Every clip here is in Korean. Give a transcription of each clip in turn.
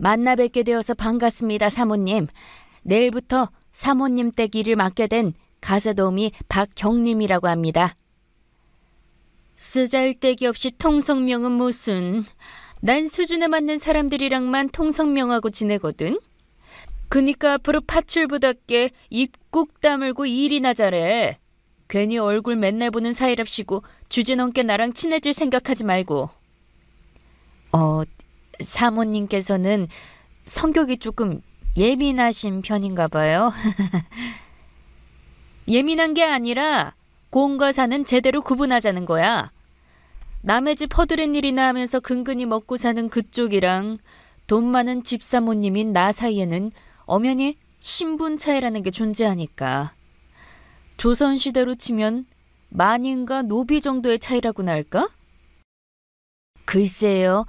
만나 뵙게 되어서 반갑습니다, 사모님. 내일부터 사모님 댁 일을 맡게 된 가사도우미 박경림이라고 합니다. 쓰잘데기 없이 통성명은 무슨. 난 수준에 맞는 사람들이랑만 통성명하고 지내거든. 그니까 앞으로 파출부답게 입 꾹 다물고 일이나 잘해. 괜히 얼굴 맨날 보는 사이랍시고 주제넘게 나랑 친해질 생각하지 말고. 사모님께서는 성격이 조금 예민하신 편인가 봐요. 예민한 게 아니라 공과 사는 제대로 구분하자는 거야. 남의 집 허드렛 일이나 하면서 근근히 먹고 사는 그쪽이랑 돈 많은 집사모님인 나 사이에는 엄연히 신분 차이라는 게 존재하니까. 조선시대로 치면 만인과 노비 정도의 차이라고나 할까? 글쎄요.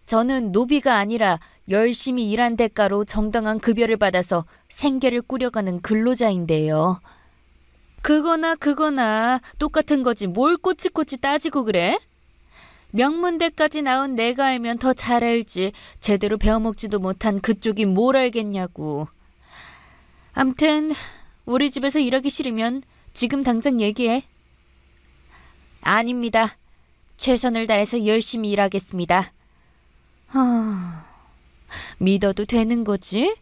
저는 노비가 아니라 열심히 일한 대가로 정당한 급여를 받아서 생계를 꾸려가는 근로자인데요. 그거나 똑같은 거지 뭘 꼬치꼬치 따지고 그래? 명문대까지 나온 내가 알면 더 잘 알지. 제대로 배워먹지도 못한 그쪽이 뭘 알겠냐고. 암튼 우리 집에서 일하기 싫으면 지금 당장 얘기해. 아닙니다. 최선을 다해서 열심히 일하겠습니다. 믿어도 되는 거지?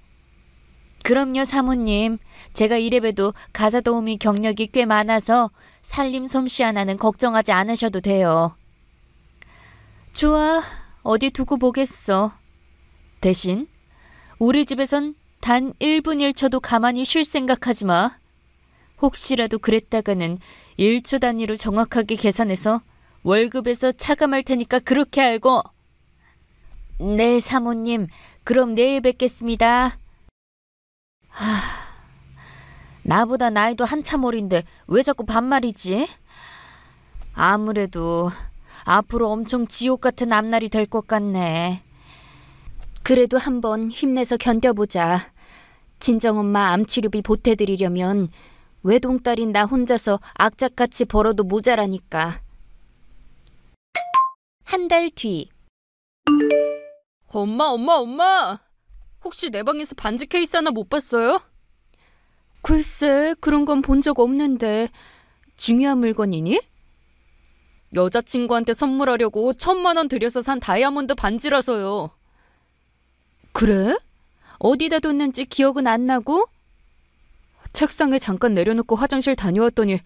그럼요, 사모님. 제가 이래봬도 가사도우미 경력이 꽤 많아서 살림 솜씨 하나는 걱정하지 않으셔도 돼요. 좋아, 어디 두고 보겠어. 대신 우리 집에선 단 1분 1초도 가만히 쉴 생각하지 마. 혹시라도 그랬다가는 1초 단위로 정확하게 계산해서 월급에서 차감할 테니까 그렇게 알고. 네, 사모님. 그럼 내일 뵙겠습니다. 나보다 나이도 한참 어린데 왜 자꾸 반말이지? 아무래도 앞으로 엄청 지옥 같은 앞날이 될 것 같네. 그래도 한번 힘내서 견뎌보자. 친정엄마 암치료비 보태드리려면 외동딸인 나 혼자서 악착같이 벌어도 모자라니까. 한 달 뒤. 엄마! 혹시 내 방에서 반지 케이스 하나 못 봤어요? 글쎄, 그런 건 본 적 없는데. 중요한 물건이니? 여자친구한테 선물하려고 1,000만 원 들여서 산 다이아몬드 반지라서요. 그래? 어디다 뒀는지 기억은 안 나고? 책상에 잠깐 내려놓고 화장실 다녀왔더니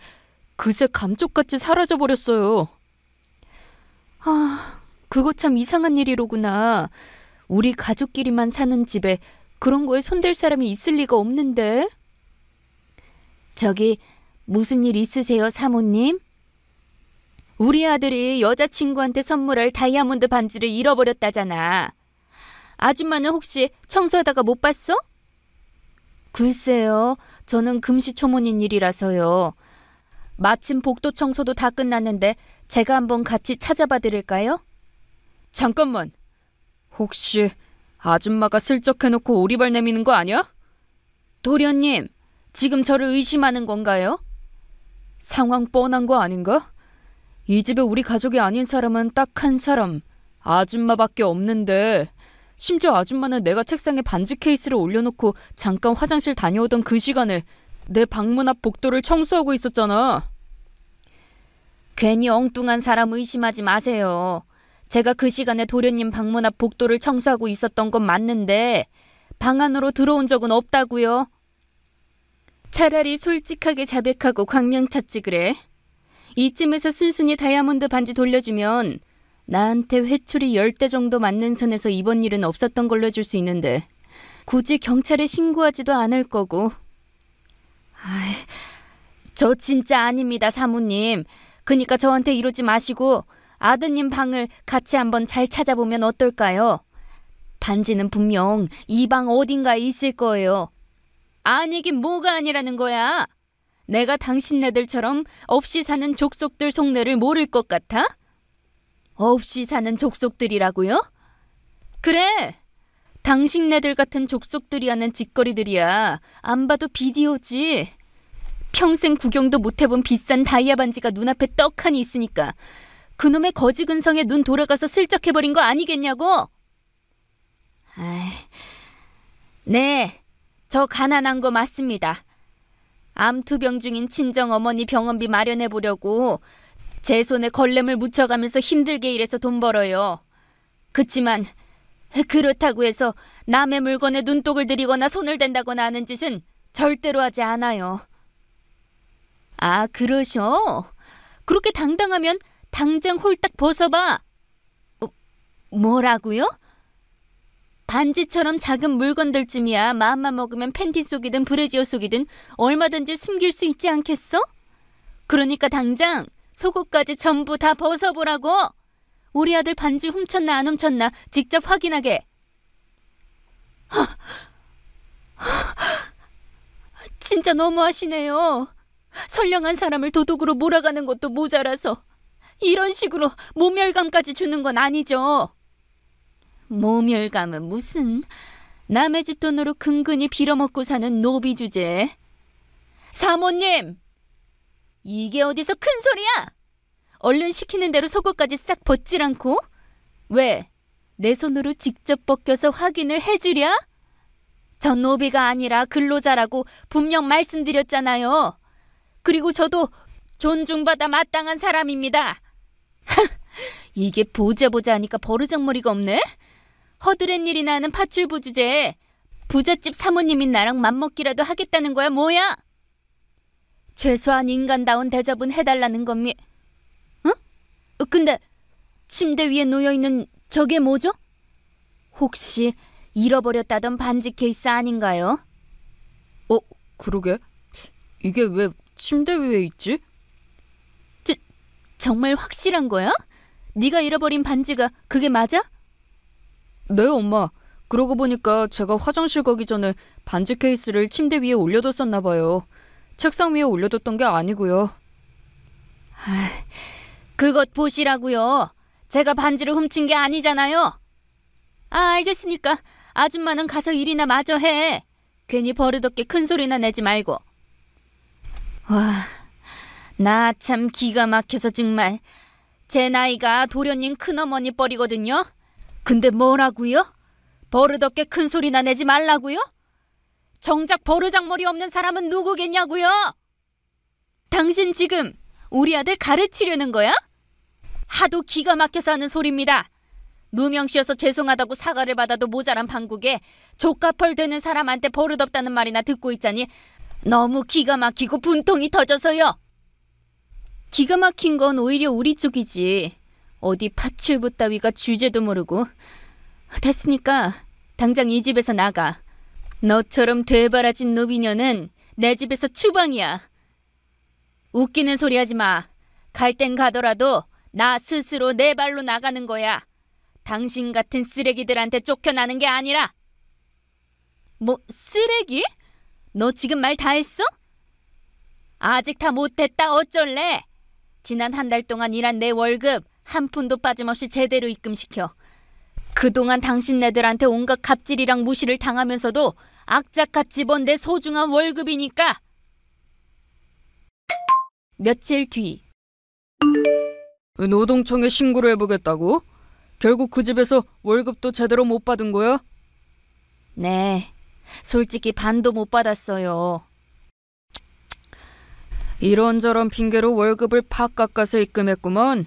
그새 감쪽같이 사라져버렸어요. 그거 참 이상한 일이로구나. 우리 가족끼리만 사는 집에 그런 거에 손댈 사람이 있을 리가 없는데. 저기 무슨 일 있으세요, 사모님? 우리 아들이 여자친구한테 선물할 다이아몬드 반지를 잃어버렸다잖아. 아줌마는 혹시 청소하다가 못 봤어? 글쎄요. 저는 금시초문인 일이라서요. 마침 복도 청소도 다 끝났는데 제가 한번 같이 찾아봐 드릴까요? 잠깐만. 혹시 아줌마가 슬쩍 해놓고 오리발 내미는 거 아니야? 도련님, 지금 저를 의심하는 건가요? 상황 뻔한 거 아닌가? 이 집에 우리 가족이 아닌 사람은 딱 한 사람, 아줌마밖에 없는데 심지어 아줌마는 내가 책상에 반지 케이스를 올려놓고 잠깐 화장실 다녀오던 그 시간에 내 방문 앞 복도를 청소하고 있었잖아. 괜히 엉뚱한 사람 의심하지 마세요. 제가 그 시간에 도련님 방문 앞 복도를 청소하고 있었던 건 맞는데 방 안으로 들어온 적은 없다고요. 차라리 솔직하게 자백하고 광명 찾지 그래. 이쯤에서 순순히 다이아몬드 반지 돌려주면 나한테 회초리 10대 정도 맞는 선에서 이번 일은 없었던 걸로 해줄 수 있는데 굳이 경찰에 신고하지도 않을 거고. 저 진짜 아닙니다, 사모님. 그니까 저한테 이러지 마시고 아드님 방을 같이 한번 잘 찾아보면 어떨까요? 반지는 분명 이 방 어딘가에 있을 거예요. 아니긴 뭐가 아니라는 거야. 내가 당신네들처럼 없이 사는 족속들 속내를 모를 것 같아? 없이 사는 족속들이라고요? 그래, 당신네들 같은 족속들이 하는 짓거리들이야. 안 봐도 비디오지. 평생 구경도 못 해본 비싼 다이아 반지가 눈앞에 떡하니 있으니까 그놈의 거지 근성에 눈 돌아가서 슬쩍 해버린 거 아니겠냐고? 아이, 네, 저 가난한 거 맞습니다. 암투병 중인 친정어머니 병원비 마련해 보려고 제 손에 걸레물 묻혀가면서 힘들게 일해서 돈 벌어요. 그치만 그렇다고 해서 남의 물건에 눈독을 들이거나 손을 댄다거나 하는 짓은 절대로 하지 않아요. 아, 그러셔? 그렇게 당당하면 당장 홀딱 벗어봐. 뭐라고요? 반지처럼 작은 물건들쯤이야 마음만 먹으면 팬티 속이든 브래지어 속이든 얼마든지 숨길 수 있지 않겠어? 그러니까 당장 속옷까지 전부 다 벗어보라고. 우리 아들 반지 훔쳤나 안 훔쳤나 직접 확인하게. 진짜 너무하시네요. 선량한 사람을 도둑으로 몰아가는 것도 모자라서 이런 식으로 모멸감까지 주는 건 아니죠. 모멸감은 무슨, 남의 집 돈으로 근근히 빌어먹고 사는 노비 주제. 사모님, 이게 어디서 큰 소리야? 얼른 시키는 대로 속옷까지 싹 벗질 않고? 왜? 내 손으로 직접 벗겨서 확인을 해주랴? 전 노비가 아니라 근로자라고 분명 말씀드렸잖아요. 그리고 저도 존중받아 마땅한 사람입니다. 이게 보자 하니까 버르장머리가 없네? 허드렛 일이나 하는 파출부 주제에 부잣집 사모님인 나랑 맘먹기라도 하겠다는 거야 뭐야? 최소한 인간다운 대접은 해달라는 겁니. 응? 근데 침대 위에 놓여있는 저게 뭐죠? 혹시 잃어버렸다던 반지 케이스 아닌가요? 그러게. 이게 왜 침대 위에 있지? 정말 확실한 거야? 네가 잃어버린 반지가 그게 맞아? 네, 엄마. 그러고 보니까 제가 화장실 가기 전에 반지 케이스를 침대 위에 올려뒀었나 봐요. 책상 위에 올려뒀던 게 아니고요. 그것 보시라고요. 제가 반지를 훔친 게 아니잖아요. 알겠으니까 아줌마는 가서 일이나 마저 해. 괜히 버릇없게 큰 소리나 내지 말고. 와, 나 참 기가 막혀서 정말. 제 나이가 도련님 큰어머니 뻘이거든요. 근데 뭐라고요? 버릇없게 큰 소리나 내지 말라고요? 정작 버르장머리 없는 사람은 누구겠냐고요? 당신 지금 우리 아들 가르치려는 거야? 하도 기가 막혀서 하는 소리입니다. 누명씌어서 죄송하다고 사과를 받아도 모자란 판국에 족가펄 되는 사람한테 버릇없다는 말이나 듣고 있자니 너무 기가 막히고 분통이 터져서요. 기가 막힌 건 오히려 우리 쪽이지. 어디 파출부 따위가 주제도 모르고. 됐으니까 당장 이 집에서 나가. 너처럼 되바라진 노비녀는 내 집에서 추방이야. 웃기는 소리 하지 마. 갈 땐 가더라도 나 스스로 내 발로 나가는 거야. 당신 같은 쓰레기들한테 쫓겨나는 게 아니라. 뭐 쓰레기? 너 지금 말 다 했어? 아직 다 못했다 어쩔래? 지난 한 달 동안 일한 내 월급 한 푼도 빠짐없이 제대로 입금시켜. 그동안 당신네들한테 온갖 갑질이랑 무시를 당하면서도 악착같이 번 내 소중한 월급이니까. 며칠 뒤. 노동청에 신고를 해보겠다고? 결국 그 집에서 월급도 제대로 못 받은 거야? 네, 솔직히 반도 못 받았어요. 이런저런 핑계로 월급을 팍 깎아서 입금했구먼.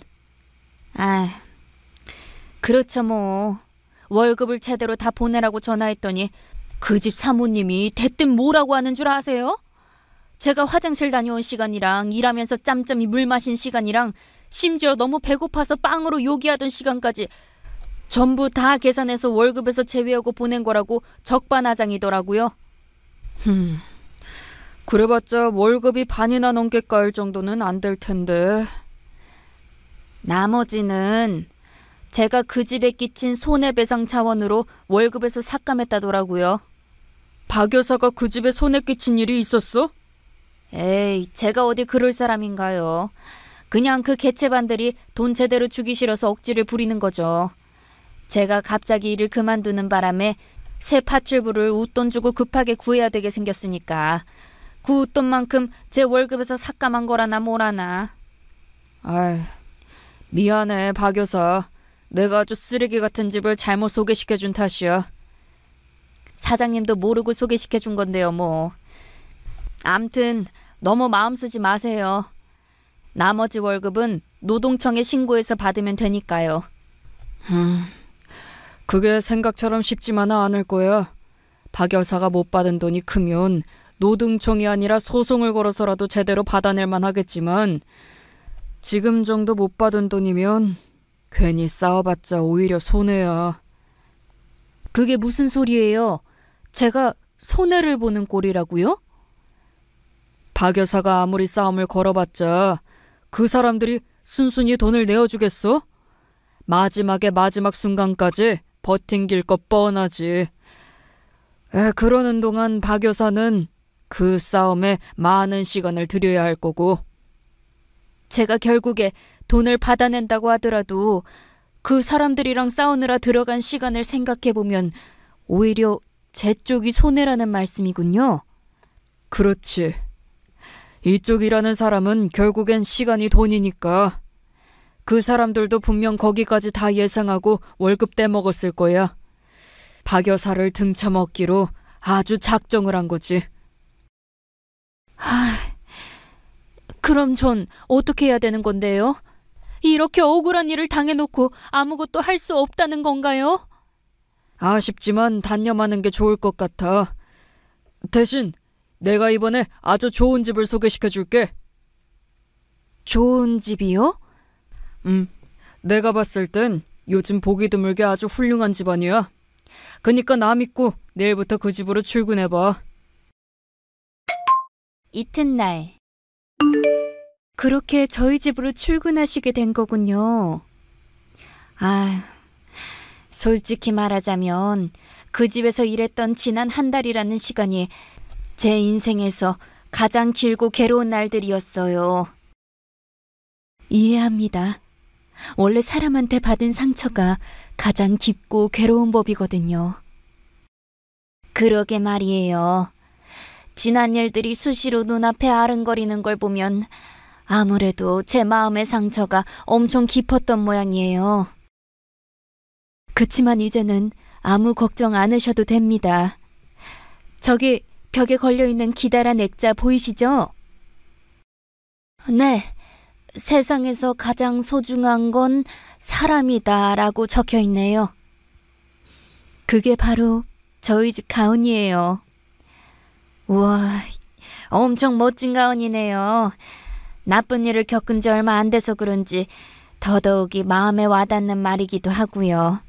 그렇죠 뭐. 월급을 제대로 다 보내라고 전화했더니 그 집 사모님이 대뜸 뭐라고 하는 줄 아세요? 제가 화장실 다녀온 시간이랑 일하면서 짬짬이 물 마신 시간이랑 심지어 너무 배고파서 빵으로 요기하던 시간까지 전부 다 계산해서 월급에서 제외하고 보낸 거라고 적반하장이더라고요. 그래봤자 월급이 반이나 넘게 까일 정도는 안 될 텐데. 나머지는 제가 그 집에 끼친 손해배상 차원으로 월급에서 삭감했다더라고요. 박 여사가 그 집에 손해 끼친 일이 있었어? 에이, 제가 어디 그럴 사람인가요. 그냥 그 개체반들이 돈 제대로 주기 싫어서 억지를 부리는 거죠. 제가 갑자기 일을 그만두는 바람에 새 파출부를 웃돈 주고 급하게 구해야 되게 생겼으니까 그 웃돈만큼 제 월급에서 삭감한 거라나 뭐라나. 아이, 미안해 박 여사. 내가 아주 쓰레기 같은 집을 잘못 소개시켜준 탓이야. 사장님도 모르고 소개시켜 준 건데요, 뭐. 암튼 너무 마음 쓰지 마세요. 나머지 월급은 노동청에 신고해서 받으면 되니까요. 그게 생각처럼 쉽지만은 않을 거야. 박 여사가 못 받은 돈이 크면 노동청이 아니라 소송을 걸어서라도 제대로 받아낼 만하겠지만 지금 정도 못 받은 돈이면 괜히 싸워봤자 오히려 손해야. 그게 무슨 소리예요? 제가 손해를 보는 꼴이라고요? 박 여사가 아무리 싸움을 걸어봤자 그 사람들이 순순히 돈을 내어주겠어? 마지막에 마지막 순간까지 버팅길 것 뻔하지. 그러는 동안 박 여사는 그 싸움에 많은 시간을 들여야 할 거고. 제가 결국에 돈을 받아낸다고 하더라도 그 사람들이랑 싸우느라 들어간 시간을 생각해보면 오히려 제 쪽이 손해라는 말씀이군요. 그렇지. 이쪽이라는 사람은 결국엔 시간이 돈이니까. 그 사람들도 분명 거기까지 다 예상하고 월급 떼먹었을 거야. 박 여사를 등쳐먹기로 아주 작정을 한 거지. 그럼 전 어떻게 해야 되는 건데요? 이렇게 억울한 일을 당해놓고 아무것도 할 수 없다는 건가요? 아쉽지만 단념하는 게 좋을 것 같아. 대신 내가 이번에 아주 좋은 집을 소개시켜줄게. 좋은 집이요? 내가 봤을 땐 요즘 보기 드물게 아주 훌륭한 집안이야. 그니까 나 믿고 내일부터 그 집으로 출근해봐. 이튿날 그렇게 저희 집으로 출근하시게 된 거군요. 솔직히 말하자면 그 집에서 일했던 지난 한 달이라는 시간이 제 인생에서 가장 길고 괴로운 날들이었어요. 이해합니다. 원래 사람한테 받은 상처가 가장 깊고 괴로운 법이거든요. 그러게 말이에요. 지난 일들이 수시로 눈앞에 아른거리는 걸 보면 아무래도 제 마음의 상처가 엄청 깊었던 모양이에요. 그치만 이제는 아무 걱정 않으셔도 됩니다. 저기 벽에 걸려있는 기다란 액자 보이시죠? 네, 세상에서 가장 소중한 건 사람이다 라고 적혀있네요. 그게 바로 저희 집 가훈이에요. 우와, 엄청 멋진 가훈이네요. 나쁜 일을 겪은 지 얼마 안 돼서 그런지 더더욱이 마음에 와닿는 말이기도 하고요.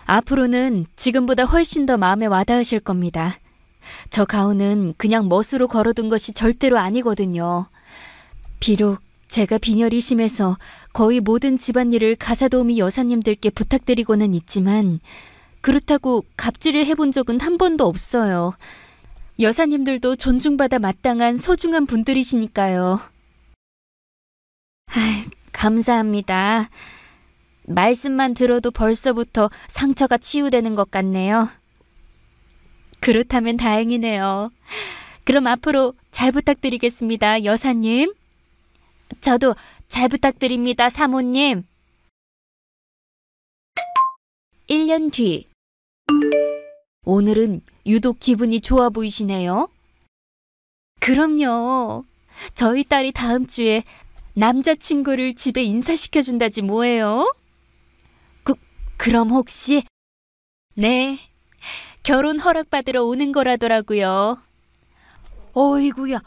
앞으로는 지금보다 훨씬 더 마음에 와닿으실 겁니다. 저 가훈은 그냥 멋으로 걸어둔 것이 절대로 아니거든요. 비록 제가 빈혈이 심해서 거의 모든 집안일을 가사도우미 여사님들께 부탁드리고는 있지만 그렇다고 갑질을 해본 적은 한 번도 없어요. 여사님들도 존중받아 마땅한 소중한 분들이시니까요. 감사합니다. 말씀만 들어도 벌써부터 상처가 치유되는 것 같네요. 그렇다면 다행이네요. 그럼 앞으로 잘 부탁드리겠습니다, 여사님. 저도 잘 부탁드립니다, 사모님. 1년 뒤. 오늘은 유독 기분이 좋아 보이시네요. 그럼요. 저희 딸이 다음 주에 남자친구를 집에 인사시켜준다지 뭐예요? 그럼 혹시? 네, 결혼 허락받으러 오는 거라더라고요. 어이구야,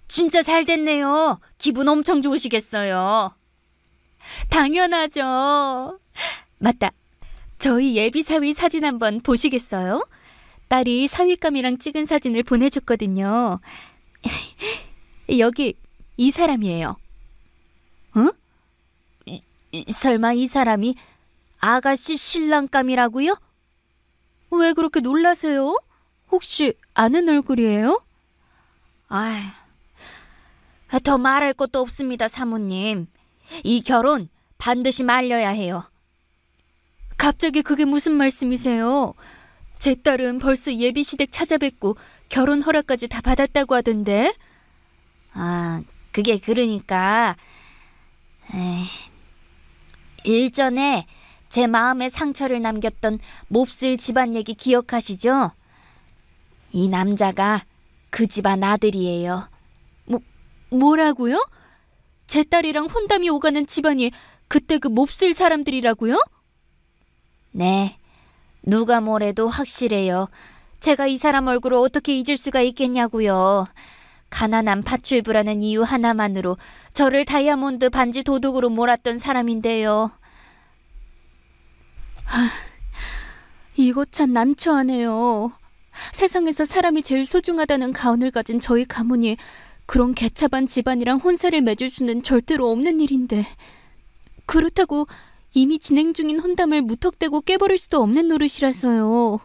진짜 잘 됐네요. 기분 엄청 좋으시겠어요. 당연하죠. 맞다, 저희 예비 사위 사진 한번 보시겠어요? 딸이 사위감이랑 찍은 사진을 보내줬거든요. 여기 이 사람이에요. 어? 설마 이 사람이 아가씨 신랑감이라고요? 왜 그렇게 놀라세요? 혹시 아는 얼굴이에요? 더 말할 것도 없습니다, 사모님. 이 결혼 반드시 말려야 해요. 갑자기 그게 무슨 말씀이세요? 제 딸은 벌써 예비시댁 찾아뵙고 결혼 허락까지 다 받았다고 하던데. 그게 그러니까 일전에 제 마음에 상처를 남겼던 몹쓸 집안 얘기 기억하시죠? 이 남자가 그 집안 아들이에요. 뭐라고요? 제 딸이랑 혼담이 오가는 집안이 그때 그 몹쓸 사람들이라고요? 네, 누가 뭐래도 확실해요. 제가 이 사람 얼굴을 어떻게 잊을 수가 있겠냐고요. 가난한 파출부라는 이유 하나만으로 저를 다이아몬드 반지 도둑으로 몰았던 사람인데요. 이거 참 난처하네요. 세상에서 사람이 제일 소중하다는 가언을 가진 저희 가문이 그런 개차반 집안이랑 혼세를 맺을 수는 절대로 없는 일인데, 그렇다고 이미 진행 중인 혼담을 무턱대고 깨버릴 수도 없는 노릇이라서요.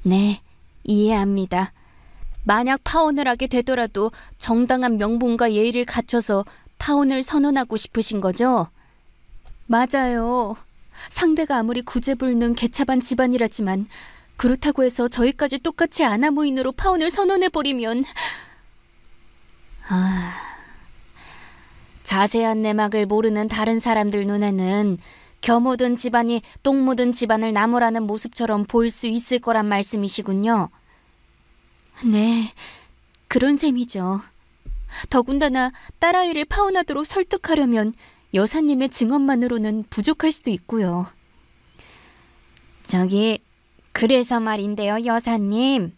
네, 이해합니다. 만약 파혼을 하게 되더라도 정당한 명분과 예의를 갖춰서 파혼을 선언하고 싶으신 거죠? 맞아요. 상대가 아무리 구제불능 개차반 집안이라지만 그렇다고 해서 저희까지 똑같이 아나무인으로 파혼을 선언해버리면... 자세한 내막을 모르는 다른 사람들 눈에는 겨 묻은 집안이 똥 묻은 집안을 나무라는 모습처럼 보일 수 있을 거란 말씀이시군요. 네, 그런 셈이죠. 더군다나 딸아이를 파혼하도록 설득하려면 여사님의 증언만으로는 부족할 수도 있고요. 그래서 말인데요, 여사님.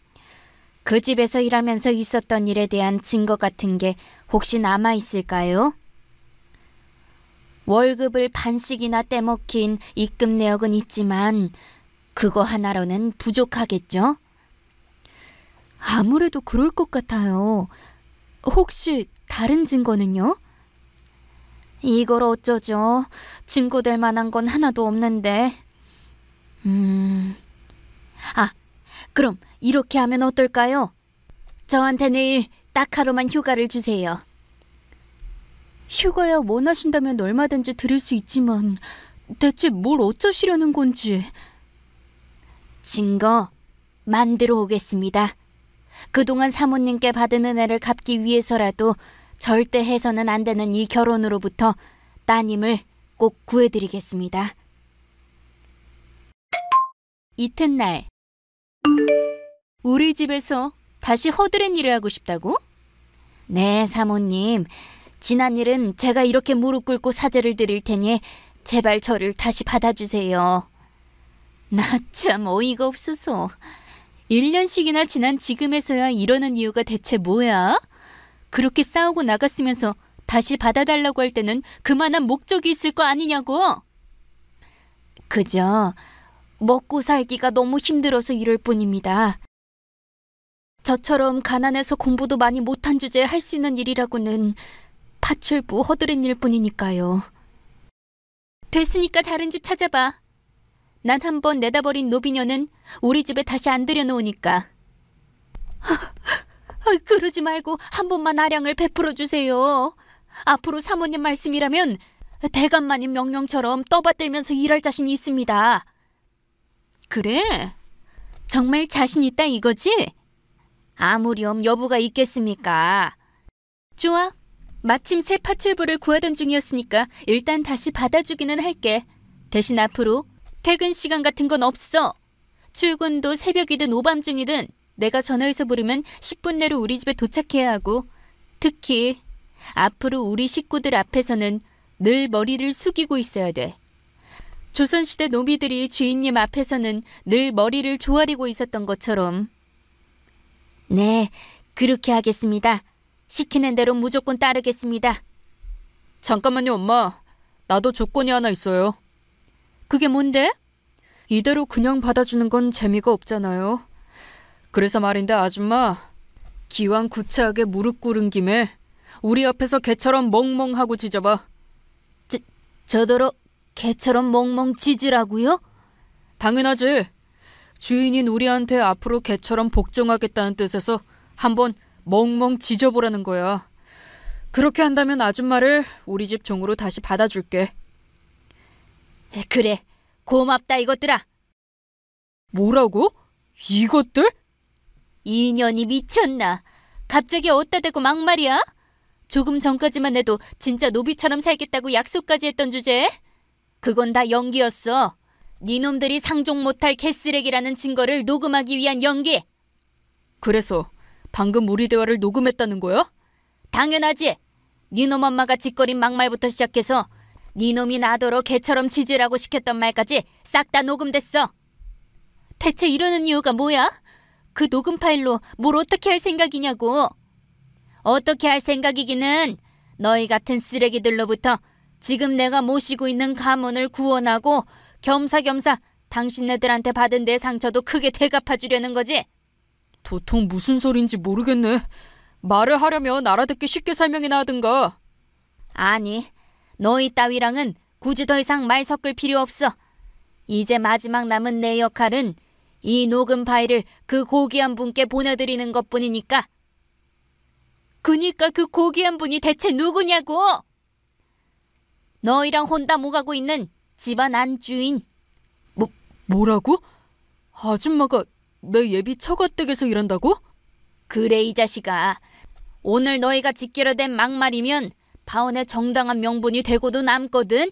그 집에서 일하면서 있었던 일에 대한 증거 같은 게 혹시 남아있을까요? 월급을 반씩이나 떼먹힌 입금 내역은 있지만 그거 하나로는 부족하겠죠? 아무래도 그럴 것 같아요. 혹시 다른 증거는요? 이걸 어쩌죠? 증거될 만한 건 하나도 없는데. 그럼 이렇게 하면 어떨까요? 저한테 내일 딱 하루만 휴가를 주세요. 휴가야 원하신다면 얼마든지 드릴 수 있지만 대체 뭘 어쩌시려는 건지. 증거 만들어 오겠습니다. 그동안 사모님께 받은 은혜를 갚기 위해서라도 절대 해서는 안 되는 이 결혼으로부터 따님을 꼭 구해드리겠습니다. 이튿날, 우리 집에서 다시 허드렛 일을 하고 싶다고? 네, 사모님. 지난 일은 제가 이렇게 무릎 꿇고 사죄를 드릴 테니 제발 저를 다시 받아주세요. 나 참 어이가 없어서. 1년씩이나 지난 지금에서야 이러는 이유가 대체 뭐야? 그렇게 싸우고 나갔으면서 다시 받아달라고 할 때는 그만한 목적이 있을 거 아니냐고. 그저 먹고 살기가 너무 힘들어서 이럴 뿐입니다. 저처럼 가난해서 공부도 많이 못한 주제에 할 수 있는 일이라고는 파출부 허드렛 일 뿐이니까요. 됐으니까 다른 집 찾아봐. 난 한번 내다버린 노비녀는 우리 집에 다시 안 들여놓으니까. 그러지 말고 한 번만 아량을 베풀어 주세요. 앞으로 사모님 말씀이라면 대감마님 명령처럼 떠받들면서 일할 자신이 있습니다. 그래? 정말 자신 있다 이거지? 아무렴 여부가 있겠습니까? 좋아. 마침 새 파출부를 구하던 중이었으니까 일단 다시 받아주기는 할게. 대신 앞으로 퇴근 시간 같은 건 없어. 출근도 새벽이든 오밤중이든 내가 전화해서 부르면 10분 내로 우리 집에 도착해야 하고, 특히 앞으로 우리 식구들 앞에서는 늘 머리를 숙이고 있어야 돼. 조선시대 노비들이 주인님 앞에서는 늘 머리를 조아리고 있었던 것처럼. 네, 그렇게 하겠습니다. 시키는 대로 무조건 따르겠습니다. 잠깐만요, 엄마. 나도 조건이 하나 있어요. 그게 뭔데? 이대로 그냥 받아주는 건 재미가 없잖아요. 그래서 말인데 아줌마, 기왕 구차하게 무릎 꿇은 김에 우리 앞에서 개처럼 멍멍하고 짖어봐. 저더러 개처럼 멍멍 짖으라고요? 당연하지. 주인인 우리한테 앞으로 개처럼 복종하겠다는 뜻에서 한번 멍멍 짖어보라는 거야. 그렇게 한다면 아줌마를 우리 집 종으로 다시 받아줄게. 그래, 고맙다 이것들아. 뭐라고? 이것들? 이년이 미쳤나? 갑자기 어디다 대고 막말이야? 조금 전까지만 해도 진짜 노비처럼 살겠다고 약속까지 했던 주제에? 그건 다 연기였어. 니놈들이 상종 못할 개쓰레기라는 증거를 녹음하기 위한 연기. 그래서 방금 우리 대화를 녹음했다는 거야? 당연하지. 니놈 엄마가 짓거린 막말부터 시작해서 니놈이 나더러 개처럼 짖으라고 시켰던 말까지 싹 다 녹음됐어. 대체 이러는 이유가 뭐야? 그 녹음 파일로 뭘 어떻게 할 생각이냐고. 어떻게 할 생각이기는 너희 같은 쓰레기들로부터 지금 내가 모시고 있는 가문을 구원하고 겸사겸사 당신네들한테 받은 내 상처도 크게 되갚아주려는 거지. 도통 무슨 소린지 모르겠네. 말을 하려면 알아듣기 쉽게 설명이나 하든가. 아니, 너희 따위랑은 굳이 더 이상 말 섞을 필요 없어. 이제 마지막 남은 내 역할은 이 녹음 파일을 그 고귀한 분께 보내드리는 것뿐이니까. 그니까 그 고귀한 분이 대체 누구냐고. 너희랑 혼담 오가고 있는 집안 안주인. 뭐라고? 아줌마가 내 예비 처가댁에서 일한다고? 그래 이 자식아. 오늘 너희가 짓기로 된 막말이면 파혼의 정당한 명분이 되고도 남거든.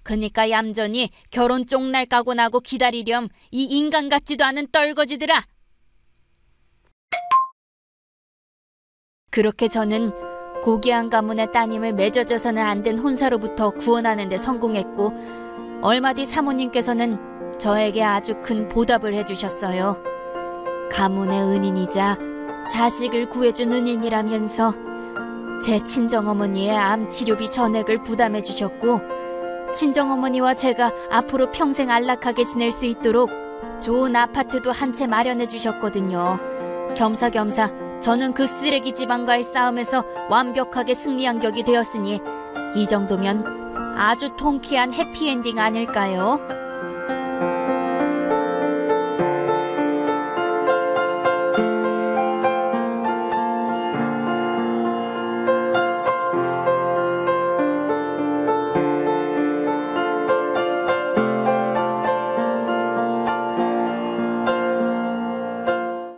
그니까 얌전히 결혼 쪽날 까고 나고 기다리렴 이 인간 같지도 않은 떨거지들아. 그렇게 저는 고귀한 가문의 따님을 맺어져서는 안 된 혼사로부터 구원하는 데 성공했고, 얼마 뒤 사모님께서는 저에게 아주 큰 보답을 해주셨어요. 가문의 은인이자 자식을 구해준 은인이라면서 제 친정어머니의 암 치료비 전액을 부담해 주셨고, 친정어머니와 제가 앞으로 평생 안락하게 지낼 수 있도록 좋은 아파트도 한 채 마련해 주셨거든요. 겸사겸사 저는 그 쓰레기 집안과의 싸움에서 완벽하게 승리한 격이 되었으니 이 정도면 아주 통쾌한 해피엔딩 아닐까요?